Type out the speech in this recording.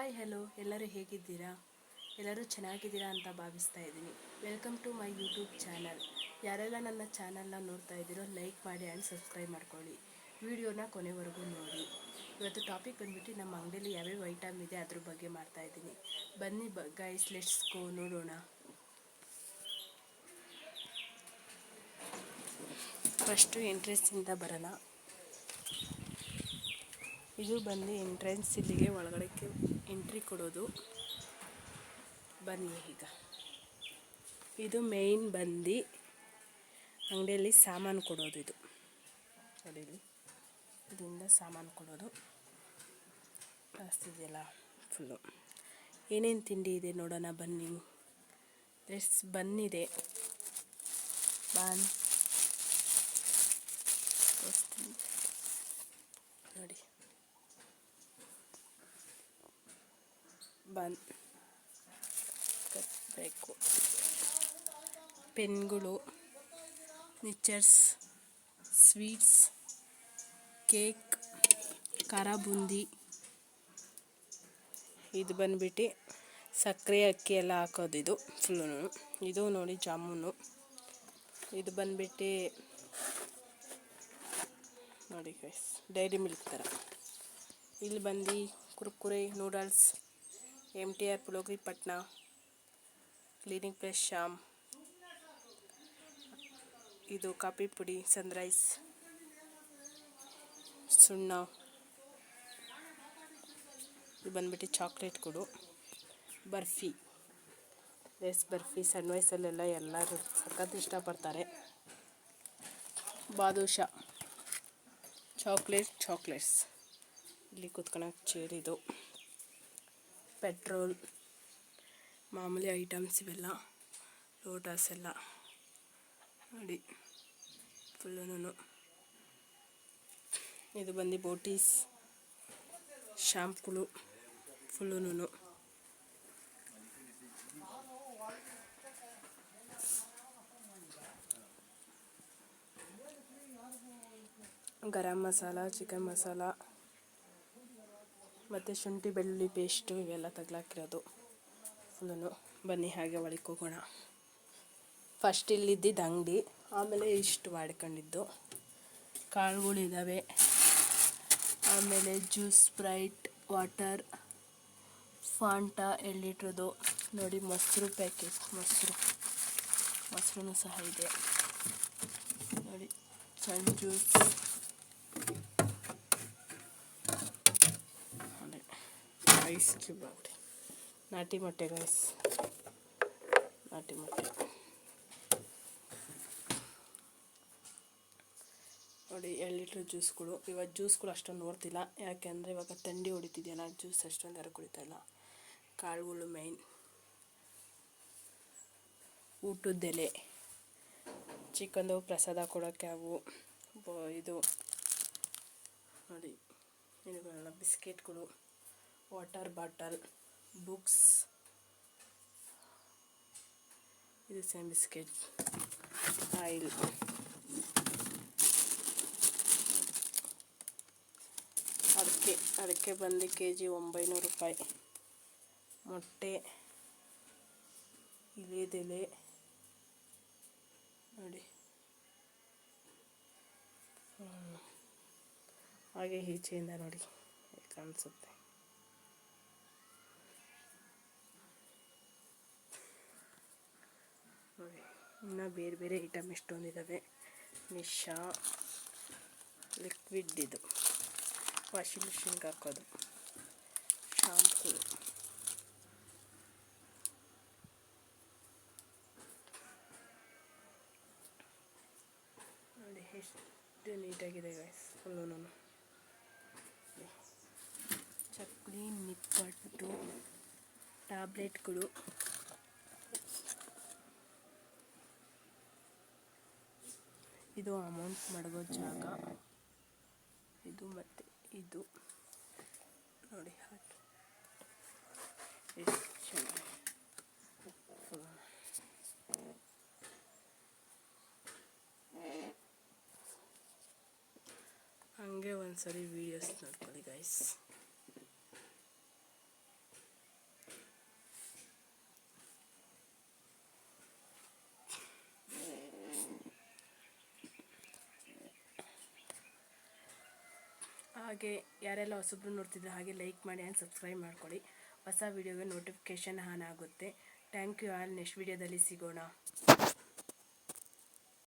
Hi hello, ಎಲ್ಲರೂ ಹೇಗಿದ್ದೀರಾ? ಎಲ್ಲರೂ ಚೆನ್ನಾಗಿದ್ದೀರಾ ಅಂತ ಭಾವಿಸ್ತಾ ಇದ್ದೀನಿ. Welcome to my YouTube channel. ಯಾರೆಲ್ಲ ನನ್ನ ಚಾನಲ್ನ ನೋಡ್ತಾ ಇದ್ದೀರೋ ಲೈಕ್ ಮಾಡಿ ಆ್ಯಂಡ್ ಸಬ್ಸ್ಕ್ರೈಬ್ ಮಾಡ್ಕೊಳ್ಳಿ. ವಿಡಿಯೋನ ಕೊನೆವರೆಗೂ ನೋಡಿ. ಇವತ್ತು ಟಾಪಿಕ್ ಬಂದುಬಿಟ್ಟು ನಮ್ಮ ಅಂಗಡಿಯಲ್ಲಿ ಯಾವ್ಯಾವ ಐಟಮ್ ಇದೆ ಅದ್ರ ಬಗ್ಗೆ ಮಾಡ್ತಾ ಇದ್ದೀನಿ. ಬನ್ನಿ ಗೈಸ್, ಲೆಟ್ಸ್ ಗೋ ನೋಡೋಣ. ಫಸ್ಟು ಎಂಟ್ರೆನ್ಸಿಂದ ಬರೋಣ. ಇದು ಬಂದು ಎಂಟ್ರೆನ್ಸ್, ಇಲ್ಲಿಗೆ ಒಳಗಡೆಗೆ ಎಂಟ್ರಿ ಕೊಡೋದು. ಬನ್ನಿ ಈಗ. ಇದು ಮೇಯ್ನ್ ಬಂದು ಅಂಗಡಿಯಲ್ಲಿ ಸಾಮಾನು ಕೊಡೋದು. ಇದು ನೋಡಿ, ಇದರಿಂದ ಸಾಮಾನು ಕೊಡೋದು ಜಾಸ್ತಿ ಇದೆಯಲ್ಲ ಫುಲ್ಲು. ಏನೇನು ತಿಂಡಿ ಇದೆ ನೋಡೋಣ ಬನ್ನಿ. ಬಂದಿದೆ ಬಾನ್ ನೋಡಿ, ಬನ್ ಕಟ್ಟಬೇಕು, ಪೆನ್ಗಳು, ಮಿಕ್ಚರ್ಸ್, ಸ್ವೀಟ್ಸ್, ಕೇಕ್, ಖಾರ ಬೂಂದಿ. ಇದು ಬಂದ್ಬಿಟ್ಟು ಸಕ್ಕರೆ ಅಕ್ಕಿ ಎಲ್ಲ ಹಾಕೋದು. ಇದು ಫುಲ್ಲು. ಇದು ನೋಡಿ ಜಾಮೂನು. ಇದು ಬಂದ್ಬಿಟ್ಟು ನೋಡಿ ಗೈಸ್, ಡೈರಿ ಮಿಲ್ಕ್ ಥರ. ಇಲ್ಲಿ ಬಂದು ಕುರ್ಕುರೆ, ನೂಡಲ್ಸ್, MTR ಪುಳೋಗ್ರಿ ಪಟ್ನಾ, ಕ್ಲೀನಿಕ್ ಪ್ಲಸ್ ಶಾಮ್, ಇದು ಕಾಫಿ ಪುಡಿ, ಸನ್ರೈಸ್, ಸುಣ್ಣ. ಇದು ಬಂದ್ಬಿಟ್ಟು ಚಾಕ್ಲೇಟ್ ಕೊಡು, ಬರ್ಫಿ. ಬರ್ಫಿ ಸಣ್ಣ ವಯಸ್ಸಲ್ಲೆಲ್ಲ ಎಲ್ಲರೂ ಸಖತ್ ಇಷ್ಟಪಡ್ತಾರೆ. ಬಾದುಷಾ, ಚಾಕ್ಲೇಟ್ಸ್. ಇಲ್ಲಿ ಕೂತ್ಕೊಳ್ಳೋಕೆ ಚೇರ್. ಇದು ಪೆಟ್ರೋಲ್, ಮಾಮೂಲಿ ಐಟಮ್ಸ್ ಇವೆಲ್ಲ, ಲೋಟಸ್ ಎಲ್ಲ ನೋಡಿ ಫುಲ್ಲೂ. ಇದು ಬಂದು ಬೋಟೀಸ್, ಶಾಂಪುಗಳು ಫುಲ್ಲೂ. ಗರಂ ಮಸಾಲ, ಚಿಕನ್ ಮಸಾಲ ಮತ್ತು ಶುಂಠಿ ಬೆಳ್ಳುಳ್ಳಿ ಪೇಸ್ಟು ಇವೆಲ್ಲ ತಗ್ಲಾಕಿರೋದು ಫುಲ್ಲೂ. ಬನ್ನಿ ಹಾಗೆ ಒಳಗೆ ಹೋಗೋಣ. ಫಸ್ಟ್ ಇಲ್ಲಿದ್ದಿದ್ದು ಅಂಗಡಿ, ಆಮೇಲೆ ಇಷ್ಟು ಮಾಡ್ಕೊಂಡಿದ್ದು. ಕಾಳುಗಳಿದ್ದಾವೆ, ಆಮೇಲೆ ಜ್ಯೂಸ್, ಸ್ಪ್ರೈಟ್, ವಾಟರ್, ಫಾಂಟಾ 2 ಲೀಟ್ರದ್ದು ನೋಡಿ. ಮೊಸರು ಪ್ಯಾಕೆಟ್, ಮೊಸರು ಸಹ ಇದೆ ನೋಡಿ. ಸಣ್ಣ ಜ್ಯೂಸ್, ಐಸ್ ಕ್ಯೂಬ್ ನೋಡಿ. ನಾಟಿ ಮೊಟ್ಟೆ ಗೈಸ್, ನಾಟಿ ಮೊಟ್ಟೆ ನೋಡಿ. 2 ಲೀಟ್ರ್ ಜ್ಯೂಸ್ಗಳು. ಇವಾಗ ಜ್ಯೂಸ್ಗಳು ಅಷ್ಟೊಂದು ನೋಡ್ತಿಲ್ಲ, ಯಾಕೆಂದರೆ ಇವಾಗ ಥಂಡಿ ಹೊಡಿತಿದೆಯಲ್ಲ, ಜ್ಯೂಸ್ ಅಷ್ಟೊಂದು ಯಾರು ಕುಡಿತಾಯಿಲ್ಲ. ಕಾಳುಗಳು ಮೇಯ್ನ್. ಊಟದ್ದೆಲೆ, ಚಿಕನ್ದು ಪ್ರಸಾದ ಕೊಡೋಕ್ಕೆ ಅವು. ಇದು ನೋಡಿ, ಇವುಗಳೆಲ್ಲ ಬಿಸ್ಕೆಟ್ಗಳು, ವಾಟರ್ ಬಾಟಲ್, ಬುಕ್ಸ್. ಇದು ಸೇಮ್ ಬಿಸ್ಕೆಟ್, ಆಯಿಲ್. ಅಡಿಕೆ ಬಂದು kg 900 ರೂಪಾಯಿ. ಮೊಟ್ಟೆ, ಇಲೆದೆಲೆ ನೋಡಿ. ಹಾಗೆ ಈಚೆಯಿಂದ ನೋಡಿ ಕಾಣಿಸುತ್ತೆ. ನೋಡಿ, ಇನ್ನು ಬೇರೆ ಬೇರೆ ಐಟಮ್ ಎಷ್ಟೊಂದಿದ್ದಾವೆ. ನಿಶಾ ಲಿಕ್ವಿಡ್, ಇದು ವಾಷಿಂಗ್ ಮಿಷಿನ್ಗೆ ಹಾಕೋದು, ಶಾಂಪೂ. ನೋಡಿ ಎಷ್ಟು ನೀಟಾಗಿದೆ ಗೈಸ್ ಫುಲ್ಲೂ. ಚಕ್ಲಿ, ನಿಪ್ಪಟ್ಟು, ಟ್ಯಾಬ್ಲೆಟ್ಗಳು. ಇದು ಅಮೌಂಟ್ ಮಡಗೋ ಜಾಗ. ಇದು ಮತ್ತು ಇದು ನೋಡಿ, ಹಾಕಿ ಎಷ್ಟು ಚೆನ್ನಾಗಿ. ಹಂಗೆ ಒಂದ್ಸರಿ ವೀಡಿಯೋಸ್ ನೋಡ್ಕೊಳ್ಳಿ ಗೈಸ್. ಹಾಗೆ ಯಾರೆಲ್ಲ ಹೊಸಬ್ರು ನೋಡ್ತಿದ್ರು ಹಾಗೆ ಲೈಕ್ ಮಾಡಿ ಆ್ಯಂಡ್ ಸಬ್ಸ್ಕ್ರೈಬ್ ಮಾಡ್ಕೊಳ್ಳಿ. ಹೊಸ ವೀಡಿಯೋಗೆ ನೋಟಿಫಿಕೇಷನ್ ಆನ್ ಆಗುತ್ತೆ. Thank you all. ನೆಕ್ಸ್ಟ್ ವೀಡಿಯೋದಲ್ಲಿ ಸಿಗೋಣ.